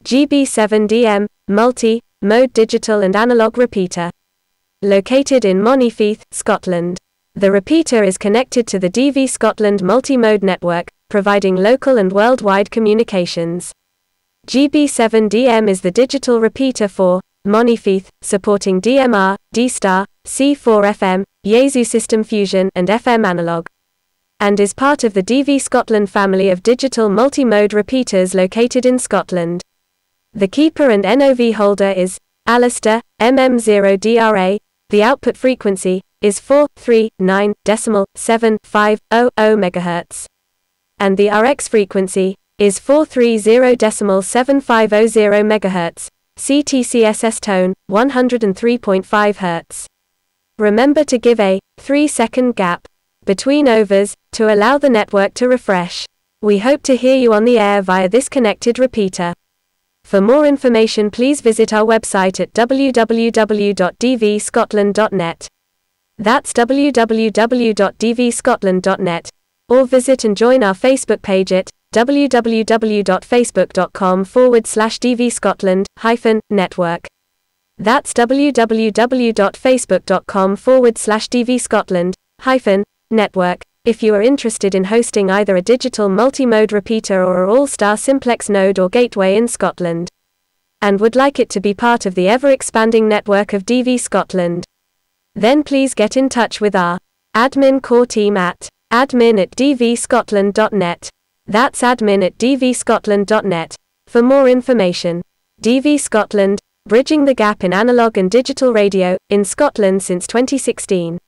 GB7DM, multi-mode digital and analog repeater. Located in Monifieth, Scotland. The repeater is connected to the DV Scotland multi-mode network, providing local and worldwide communications. GB7DM is the digital repeater for Monifieth, supporting DMR, D-Star, C4FM, Yaesu System Fusion, and FM analog, and is part of the DV Scotland family of digital multi-mode repeaters located in Scotland. The keeper and NOV holder is Allstar MM0DRA. The output frequency is 439.7500 MHz, and the RX frequency is 430.7500 MHz. CTCSS tone 103.5 Hz. Remember to give a 3-second gap between overs to allow the network to refresh. We hope to hear you on the air via this connected repeater. For more information, please visit our website at www.dvscotland.net. That's www.dvscotland.net, or visit and join our Facebook page at www.facebook.com/dvscotland-network. That's www.facebook.com/dvscotland-network. If you are interested in hosting either a digital multi-mode repeater or a all-star simplex node or gateway in Scotland, and would like it to be part of the ever-expanding network of DV Scotland, then please get in touch with our admin core team at admin@dvscotland.net. That's admin@dvscotland.net. For more information. DV Scotland, bridging the gap in analog and digital radio, in Scotland since 2016.